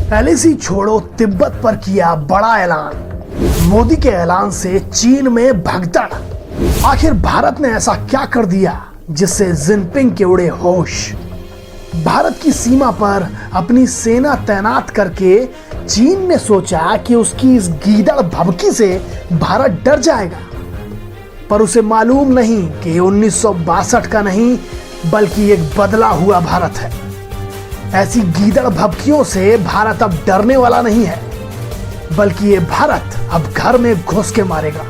LAC छोड़ो तिब्बत पर किया बड़ा ऐलान। मोदी के ऐलान से चीन में भगदड़। आखिर भारत ने ऐसा क्या कर दिया जिससे जिनपिंग के उड़े होश। भारत की सीमा पर अपनी सेना तैनात करके चीन ने सोचा कि उसकी इस गीदड़ भभकी से भारत डर जाएगा, पर उसे मालूम नहीं कि 1962 का नहीं बल्कि एक बदला हुआ भारत है। ऐसी गीदड़ भभकियों से भारत अब डरने वाला नहीं है, बल्कि ये भारत अब घर में घुस के मारेगा।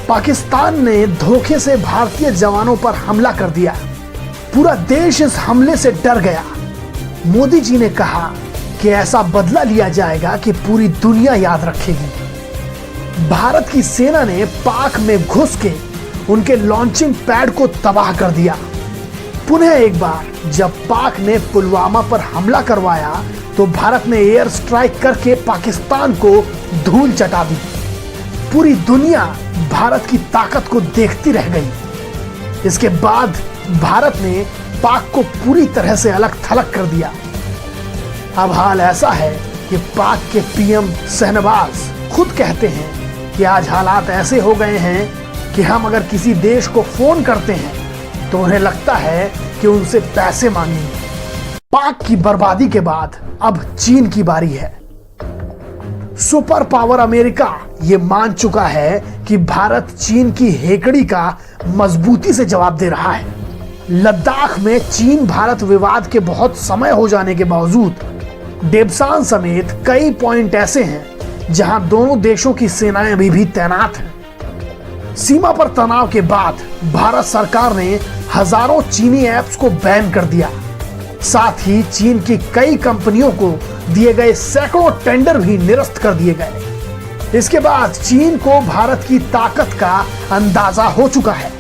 पाकिस्तान ने धोखे से भारतीय जवानों पर हमला कर दिया। पूरा देश इस हमले से डर गया। मोदी जी ने कहा कि ऐसा बदला लिया जाएगा कि पूरी दुनिया याद रखेगी। भारत की सेना ने पाक में घुस के उनके लॉन्चिंग पैड को तबाह कर दिया। पुनः एक बार जब पाक ने पुलवामा पर हमला करवाया तो भारत ने एयर स्ट्राइक करके पाकिस्तान को धूल चटा दी। पूरी दुनिया भारत की ताकत को देखती रह गई। इसके बाद भारत ने पाक को पूरी तरह से अलग थलग कर दिया। अब हाल ऐसा है कि पाक के पीएम शहनवाज खुद कहते हैं कि आज हालात ऐसे हो गए हैं कि हम अगर किसी देश को फोन करते हैं तो उन्हें लगता है कि उनसे पैसे मांगेंगे। पाक की बर्बादी के बाद अब चीन की बारी है। सुपर पावर अमेरिका ये मान चुका है कि भारत चीन की हेकड़ी का मजबूती से जवाब दे रहा है। लद्दाख में चीन भारत विवाद के बहुत समय हो जाने के बावजूद डेप्सांग समेत कई पॉइंट ऐसे हैं जहां दोनों देशों की सेनाएं अभी भी तैनात हैं। सीमा पर तनाव के बाद भारत सरकार ने हजारों चीनी ऐप्स को बैन कर दिया। साथ ही चीन की कई कंपनियों को दिए गए सैकड़ों टेंडर भी निरस्त कर दिए गए। इसके बाद चीन को भारत की ताकत का अंदाजा हो चुका है।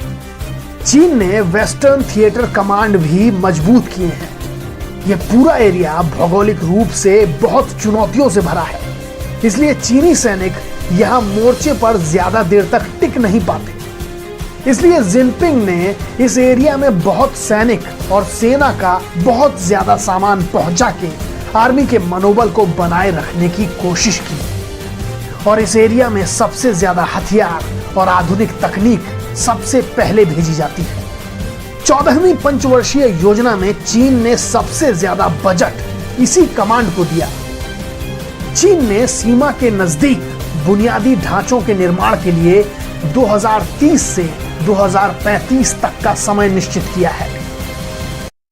चीन ने वेस्टर्न थिएटर कमांड भी मजबूत किए हैं। यह पूरा एरिया भौगोलिक रूप से बहुत चुनौतियों से भरा है, इसलिए चीनी सैनिक यहां मोर्चे पर ज्यादा देर तक टिक नहीं पाते। इसलिए जिनपिंग ने इस एरिया में बहुत सैनिक और सेना का बहुत ज्यादा सामान पहुंचा के आर्मी के मनोबल को बनाए रखने की कोशिश की। और इस एरिया में सबसे ज्यादा हथियार और आधुनिक तकनीक सबसे पहले भेजी जाती है। 14वीं पंचवर्षीय योजना में चीन ने सबसे ज्यादा बजट इसी कमांड को दिया। चीन ने सीमा के नजदीक बुनियादी ढांचों के निर्माण के लिए 2030 से 2035 तक का समय निश्चित किया है।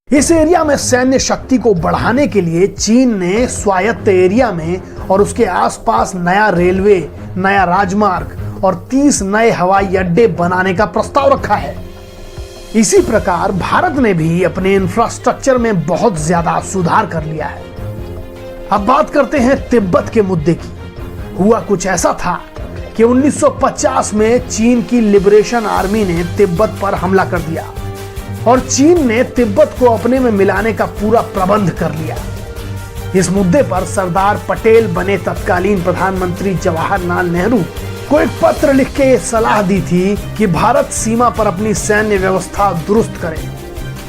इस एरिया में सैन्य शक्ति को बढ़ाने के लिए चीन ने स्वायत्त एरिया में और उसके आसपास नया रेलवे, नया राजमार्ग और 30 नए हवाई अड्डे बनाने का प्रस्ताव रखा है। इसी प्रकार भारत ने भी अपने इंफ्रास्ट्रक्चर में बहुत ज्यादा सुधार कर लिया है। अब बात करते हैं तिब्बत के मुद्दे की। हुआ कुछ ऐसा था कि 1950 में चीन की लिबरेशन आर्मी ने तिब्बत पर हमला कर दिया और चीन ने तिब्बत को अपने में मिलाने का पूरा प्रबंध कर लिया। इस मुद्दे पर सरदार पटेल बने तत्कालीन प्रधानमंत्री जवाहरलाल नेहरू को एक पत्र लिख के ये सलाह दी थी कि भारत सीमा पर अपनी सैन्य व्यवस्था दुरुस्त करे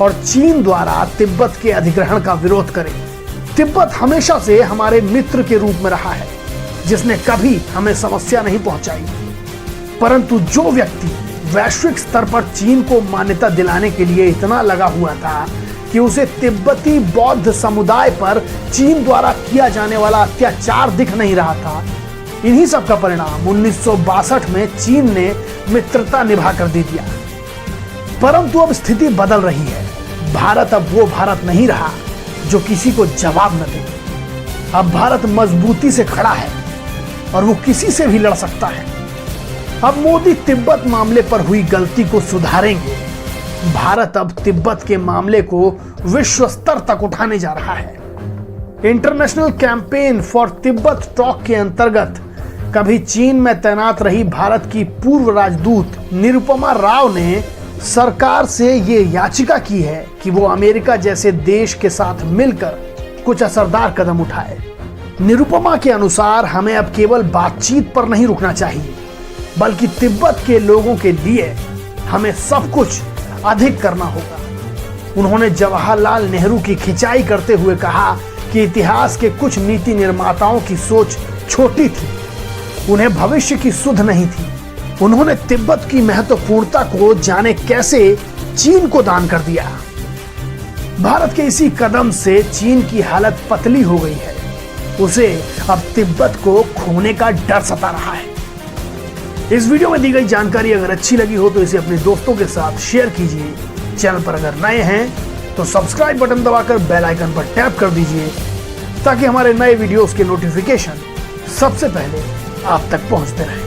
और चीन द्वारा तिब्बत के अधिग्रहण का विरोध करे। तिब्बत हमेशा से हमारे मित्र के रूप में रहा है, जिसने कभी हमें समस्या नहीं पहुंचाई। परंतु जो व्यक्ति वैश्विक स्तर पर चीन को मान्यता दिलाने के लिए इतना लगा हुआ था कि उसे तिब्बती बौद्ध समुदाय पर चीन द्वारा किया जाने वाला अत्याचार दिख नहीं रहा था, इन्हीं सब का परिणाम 1962 में चीन ने मित्रता निभा कर दे दिया। परंतु अब स्थिति बदल रही है। भारत अब वो भारत नहीं रहा जो किसी को जवाब न दे। अब भारत मजबूती से खड़ा है और वो किसी से भी लड़ सकता है। अब मोदी तिब्बत मामले पर हुई गलती को सुधारेंगे। भारत अब तिब्बत के मामले को विश्व स्तर तक उठाने जा रहा है। International campaign for Tibet talk के अंतर्गत कभी चीन में तैनात रही भारत की पूर्व राजदूत निरुपमा राव ने सरकार से ये याचिका की है कि वो अमेरिका जैसे देश के साथ मिलकर कुछ असरदार कदम उठाए। निरुपमा के अनुसार हमें अब केवल बातचीत पर नहीं रुकना चाहिए, बल्कि तिब्बत के लोगों के लिए हमें सब कुछ अधिक करना होगा। उन्होंने जवाहरलाल नेहरू की खिंचाई करते हुए कहा कि इतिहास के कुछ नीति निर्माताओं की सोच छोटी थी, उन्हें भविष्य की सुध नहीं थी। उन्होंने तिब्बत की महत्वपूर्णता को जाने कैसे चीन को दान कर दिया। भारत के इसी कदम से चीन की हालत पतली हो गई है। उसे अब तिब्बत को खोने का डर सता रहा है। इस वीडियो में दी गई जानकारी अगर अच्छी लगी हो तो इसे अपने दोस्तों के साथ शेयर कीजिए। चैनल पर अगर नए हैं तो सब्सक्राइब बटन दबाकर बेल आइकन पर टैप कर दीजिए ताकि हमारे नए वीडियोस के नोटिफिकेशन सबसे पहले आप तक पहुंचते रहें।